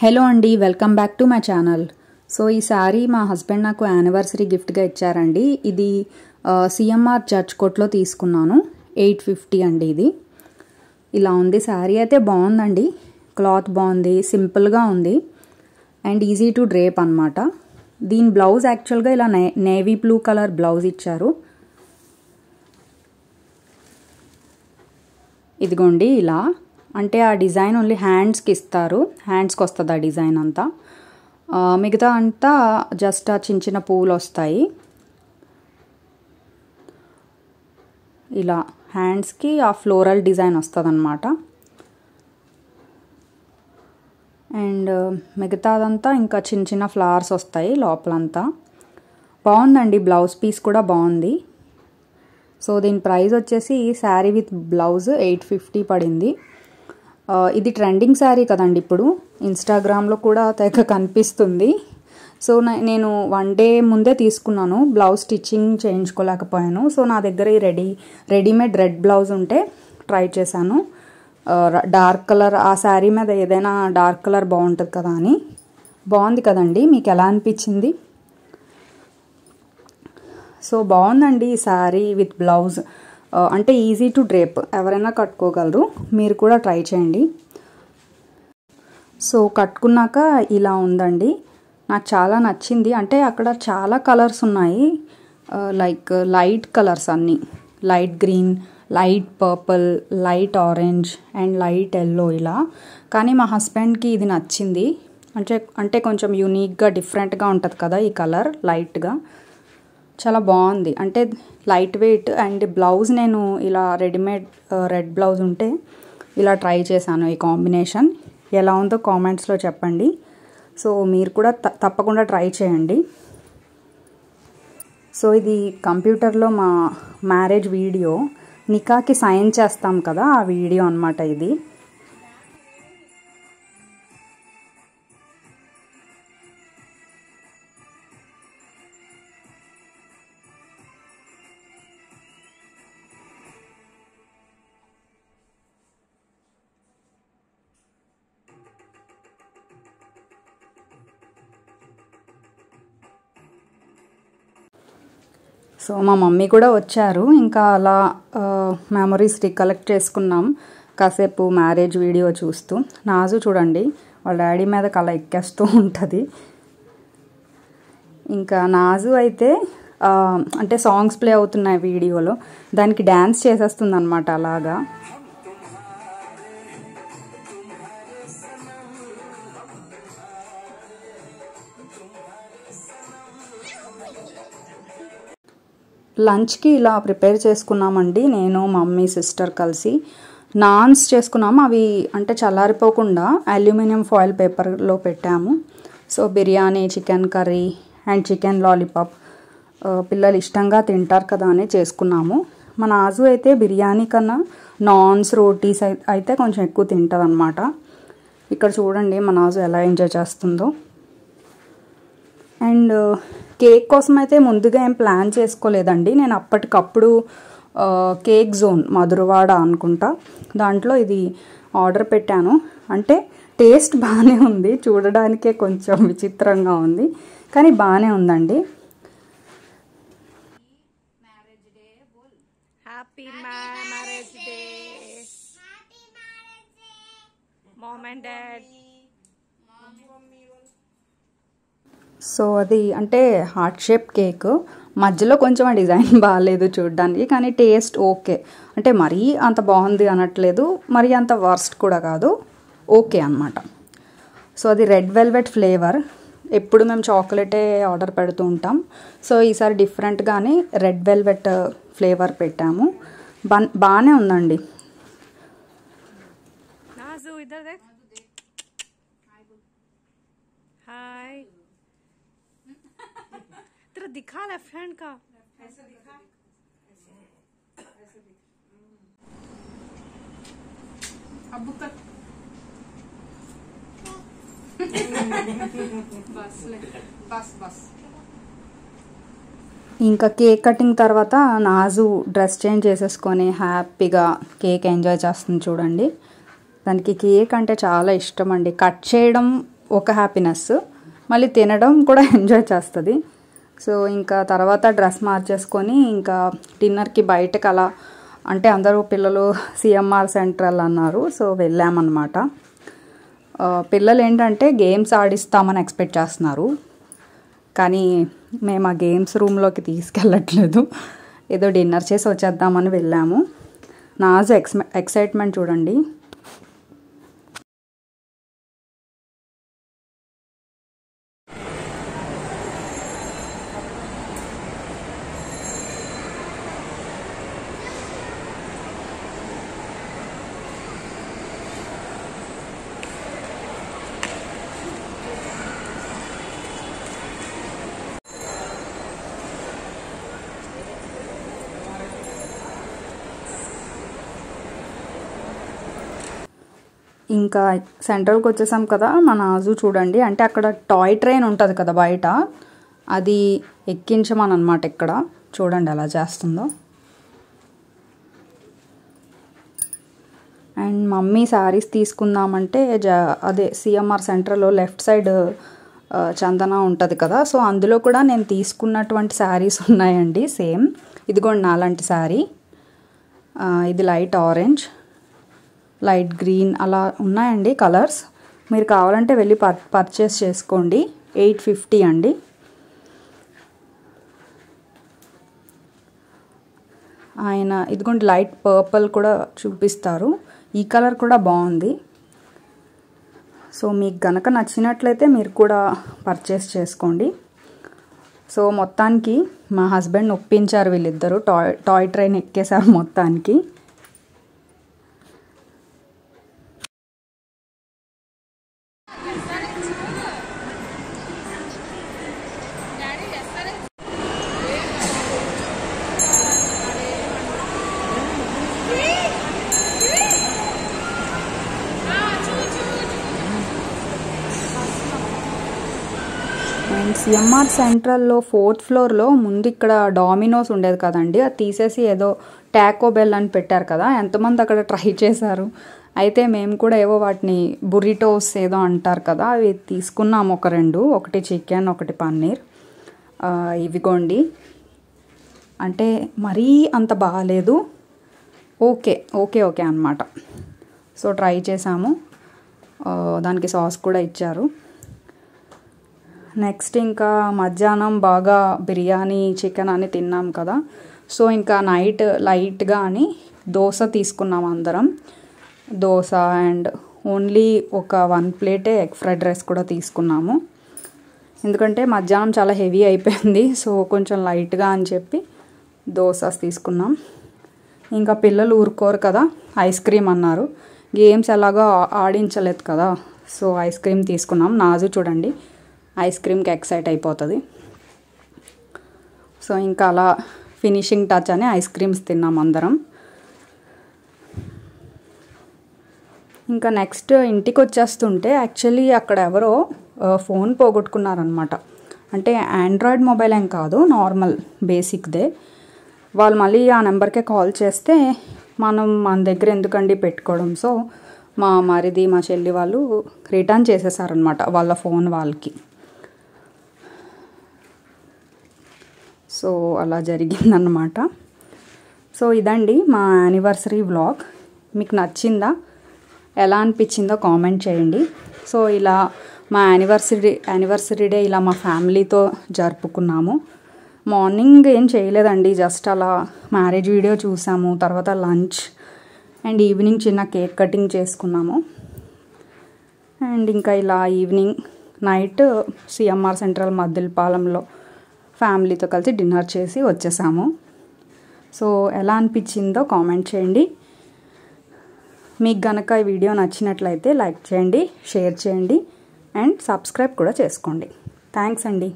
Hello అండి, welcome back to my channel. So ఈ శారీ మా హస్బెండ్ నాకు యానివర్సరీ గిఫ్ట్గా ఇచ్చారండి. ఇది సిఎంఆర్ చర్చ్ కోట్లో తీసుకున్నాను. 850 అండి. ఇది ఇలా ఉంది. శారీ అయితే బాగుందండి, క్లాత్ బాగుంది, సింపుల్గా ఉంది అండ్ ఈజీ టు డ్రేప్ అనమాట. దీని బ్లౌజ్ యాక్చువల్గా ఇలా నేవీ బ్లూ కలర్ బ్లౌజ్ ఇచ్చారు. ఇదిగోండి ఇలా, అంటే ఆ డిజైన్ ఓన్లీ హ్యాండ్స్కి ఇస్తారు, హ్యాండ్స్కి వస్తుంది ఆ డిజైన్ అంతా. మిగతా అంతా జస్ట్ ఆ చిన్న చిన్న పువ్వులు వస్తాయి. ఇలా హ్యాండ్స్కి ఆ ఫ్లోరల్ డిజైన్ వస్తుంది అనమాట. అండ్ మిగతాదంతా ఇంకా చిన్న చిన్న ఫ్లవర్స్ వస్తాయి లోపలంతా. బాగుందండి, బ్లౌజ్ పీస్ కూడా బాగుంది. సో దీని ప్రైస్ వచ్చేసి శారీ విత్ బ్లౌజ్ 850 పడింది. ఇది ట్రెండింగ్ శారీ కదండి, ఇప్పుడు ఇన్స్టాగ్రామ్లో కూడా తెగ కనిపిస్తుంది. సో నేను 1 డే ముందే తీసుకున్నాను, బ్లౌజ్ స్టిచ్చింగ్ చేయించుకోలేకపోయాను. సో నా దగ్గర ఈ రెడీమేడ్ రెడ్ బ్లౌజ్ ఉంటే ట్రై చేశాను. డార్క్ కలర్, ఆ శారీ మీద ఏదైనా డార్క్ కలర్ బాగుంటుంది కదా అని. బాగుంది కదండి, మీకు ఎలా అనిపించింది? సో బాగుందండి ఈ శారీ విత్ బ్లౌజ్. అంటే ఈజీ టు డ్రేప్, ఎవరైనా కట్టుకోగలరు, మీరు కూడా ట్రై చేయండి. సో కట్టుకున్నాక ఇలా ఉందండి, నాకు చాలా నచ్చింది. అంటే అక్కడ చాలా కలర్స్ ఉన్నాయి, లైక్ లైట్ కలర్స్ అన్నీ, light green, light purple, light orange and light yellow ఇలా. కానీ మా హస్బెండ్కి ఇది నచ్చింది. అంటే కొంచెం యూనిక్గా డిఫరెంట్గా ఉంటుంది కదా ఈ కలర్, లైట్గా చాలా బాగుంది. అంటే లైట్ వెయిట్ అండ్ బ్లౌజ్ నేను ఇలా రెడీమేడ్ రెడ్ బ్లౌజ్ ఉంటే ఇలా ట్రై చేశాను. ఈ కాంబినేషన్ ఎలా ఉందో కామెంట్స్లో చెప్పండి. సో మీరు కూడా తప్పకుండా ట్రై చేయండి. సో ఇది కంప్యూటర్లో మా మ్యారేజ్ వీడియో, నికాకి సైన్ చేస్తాం కదా ఆ వీడియో అన్నమాట ఇది. సో మా మమ్మీ కూడా వచ్చారు, ఇంకా అలా మెమరీస్ రికలెక్ట్ చేసుకున్నాం కాసేపు మ్యారేజ్ వీడియో చూస్తూ. నాజు చూడండి, వాళ్ళ డాడీ మీద అలా ఎక్కేస్తూ ఉంటుంది. ఇంకా నాజు అయితే అంటే సాంగ్స్ ప్లే అవుతున్నాయి వీడియోలో, దానికి డ్యాన్స్ చేసేస్తుంది అనమాట అలాగా. లంచ్కి ఇలా ప్రిపేర్ చేసుకున్నామండి, నేను మమ్మీ సిస్టర్ కలిసి. నాన్స్ చేసుకున్నాము, అవి అంటే చల్లారిపోకుండా అల్యూమినియం ఫాయిల్ పేపర్లో పెట్టాము. So biryani, chicken curry and chicken lollipop పిల్లలు ఇష్టంగా తింటారు కదా అని చేసుకున్నాము. మన ఆజు అయితే బిర్యానీ కన్నా నాన్స్, రోటీస్ అయితే కొంచెం ఎక్కువ తింటుంది అనమాట. ఇక్కడ చూడండి మన ఆజు ఎలా ఎంజాయ్ చేస్తుందో. అండ్ కేక్ కోసం అయితే ముందుగా ఏం ప్లాన్ చేసుకోలేదండి, నేను అప్పటికప్పుడు కేక్ జోన్ మధురవాడ అనుకుంటా, దాంట్లో ఇది ఆర్డర్ పెట్టాను. అంటే టేస్ట్ బాగానే ఉంది, చూడడానికే కొంచెం విచిత్రంగా ఉంది కానీ బాగానే ఉందండి. Happy marriage day mom and dad. So అది అంటే హార్ట్ షేప్ కేక్, మధ్యలో కొంచెం ఆ డిజైన్ బాగాలేదు చూడడానికి, కానీ టేస్ట్ ఓకే. అంటే మరీ అంత బాగుంది అనట్లేదు, మరీ అంత వర్స్ట్ కూడా కాదు, ఓకే అనమాట. సో అది రెడ్ వెల్వెట్ ఫ్లేవర్. ఎప్పుడు మేము చాక్లెటే ఆర్డర్ పెడుతూ ఉంటాం, సో ఈసారి డిఫరెంట్గానే రెడ్ వెల్వెట్ ఫ్లేవర్ పెట్టాము. బాగానే ఉందండి. हाय तेरा दिखा लेफ्ट हैंड का, ऐसे दिखा, ऐसे दिखा। अब बुक कर बस ले, बस ఇంకా కేక్ కటింగ్ తర్వాత నాజు డ్రెస్ చేంజ్ చేసేసుకొని హ్యాపీగా కేక్ ఎంజాయ్ చేస్తుంది చూడండి. దానికి కేక్ అంటే చాలా ఇష్టం అండి, కట్ చేయడం ఒక హ్యాపీనెస్, మళ్ళీ తినడం కూడా ఎంజాయ్ చేస్తుంది. సో ఇంకా తర్వాత డ్రెస్ మార్చేసుకొని ఇంకా డిన్నర్కి బయటకు అలా, అంటే అందరూ పిల్లలు సిఎంఆర్ సెంట్రల్ అన్నారు, సో వెళ్ళామన్నమాట. పిల్లలు ఏంటంటే గేమ్స్ ఆడిస్తామని ఎక్స్పెక్ట్ చేస్తున్నారు, కానీ మేము ఆ గేమ్స్ రూమ్లోకి తీసుకెళ్ళట్లేదు, ఏదో డిన్నర్ చేసి వచ్చేద్దామని వెళ్ళాము. నాజు ఎక్సైట్మెంట్ చూడండి. ఇంకా సెంట్రల్కి వచ్చేసాం కదా. మా నాజు చూడండి, అంటే అక్కడ టాయ్ ట్రైన్ ఉంటుంది కదా బయట, అది ఎక్కించమని అనమాట. ఇక్కడ చూడండి ఎలా చేస్తుందో. అండ్ మమ్మీ శారీస్ తీసుకుందామంటే అదే సిఎంఆర్ సెంట్రల్లో లెఫ్ట్ సైడ్ చందన ఉంటుంది కదా, సో అందులో కూడా నేను తీసుకున్నటువంటి శారీస్ ఉన్నాయండి సేమ్. ఇదిగోండి నాలాంటి శారీ, ఇది లైట్ ఆరెంజ్, లైట్ గ్రీన్ అలా ఉన్నాయండి కలర్స్. మీరు కావాలంటే వెళ్ళి పర్చేస్ చేసుకోండి. 850 అండి. ఆయన ఇదిగోండి లైట్ పర్పుల్ కూడా చూపిస్తారు, ఈ కలర్ కూడా బాగుంది. సో మీకు గనక నచ్చినట్లయితే మీరు కూడా పర్చేస్ చేసుకోండి. సో మొత్తానికి మా హస్బెండ్ ఒప్పించారు, వీళ్ళిద్దరూ టాయ్ ట్రైన్ ఎక్కేశారు మొత్తానికి. అండ్ సిఎంఆర్ సెంట్రల్లో 4th ఫ్లోర్లో ముందు ఇక్కడ డామినోస్ ఉండేది కదండి, అది తీసేసి ఏదో టాకో బెల్ అని పెట్టారు కదా. ఎంతమంది అక్కడ ట్రై చేశారు. అయితే మేము కూడా ఏవో వాటిని బురిటోస్ ఏదో అంటారు కదా, అవి తీసుకున్నాము ఒక 2, ఒకటి చికెన్ ఒకటి పన్నీర్. ఇవిగోండి, అంటే మరీ అంత బాగాలేదు, ఓకే ఓకే ఓకే అనమాట. సో ట్రై చేసాము, దానికి సాస్ కూడా ఇచ్చారు. నెక్స్ట్ ఇంకా మధ్యాహ్నం బాగా బిర్యానీ చికెన్ అని తిన్నాం కదా, సో ఇంకా నైట్ లైట్గా అని దోశ తీసుకున్నాం అందరం. దోశ అండ్ ఓన్లీ ఒక 1 ప్లేటే ఎగ్ ఫ్రైడ్ రైస్ కూడా తీసుకున్నాము, ఎందుకంటే మధ్యాహ్నం చాలా హెవీ అయిపోయింది. సో కొంచెం లైట్గా అని చెప్పి దోశ తీసుకున్నాం. ఇంకా పిల్లలు ఊరుకోరు కదా, ఐస్ క్రీమ్ అన్నారు. గేమ్స్ ఎలాగో ఆడించలేదు కదా, సో ఐస్ క్రీమ్ తీసుకున్నాం. నాజు చూడండి ఐస్ క్రీమ్కి ఎక్సైట్ అయిపోతుంది. సో ఇంకా అలా ఫినిషింగ్ టచ్ అని ఐస్ క్రీమ్స్ తిన్నాం అందరం. ఇంకా నెక్స్ట్ ఇంటికి వచ్చేస్తుంటే యాక్చువల్లీ అక్కడ ఎవరో ఫోన్ పోగొట్టుకున్నారనమాట. అంటే ఆండ్రాయిడ్ మొబైల్ ఏం కాదు, నార్మల్ బేసిక్దే. వాళ్ళు మళ్ళీ ఆ నెంబర్కే కాల్ చేస్తే మన దగ్గర ఎందుకండి పెట్టుకోవడం, సో మా మరిది మా చెల్లి వాళ్ళు రిటర్న్ చేసేసారనమాట వాళ్ళ ఫోన్ వాళ్ళకి. సో అలా జరిగిందన్నమాట. సో ఇదండి మా యానివర్సరీ వ్లాగ్. మీకు నచ్చిందా, ఎలా అనిపించిందో కామెంట్ చేయండి. సో ఇలా మా యానివర్సరీ డే ఇలా మా ఫ్యామిలీతో జరుపుకున్నాము. మార్నింగ్ ఏం చేయలేదండి, జస్ట్ అలా మ్యారేజ్ వీడియో చూసాము, తర్వాత లంచ్ అండ్ ఈవినింగ్ చిన్న కేక్ కటింగ్ చేసుకున్నాము. అండ్ ఇంకా ఇలా ఈవినింగ్ నైట్ సిఎంఆర్ సెంట్రల్ మద్దిలపాలెంలో ఫ్యామిలీతో కలిసి డిన్నర్ చేసి వచ్చేసాము. సో ఎలా అనిపించిందో కామెంట్ చేయండి. మీకు గనక ఈ వీడియో నచ్చినట్లయితే లైక్ చేయండి, షేర్ చేయండి అండ్ సబ్స్క్రైబ్ కూడా చేసుకోండి. థ్యాంక్స్ అండి.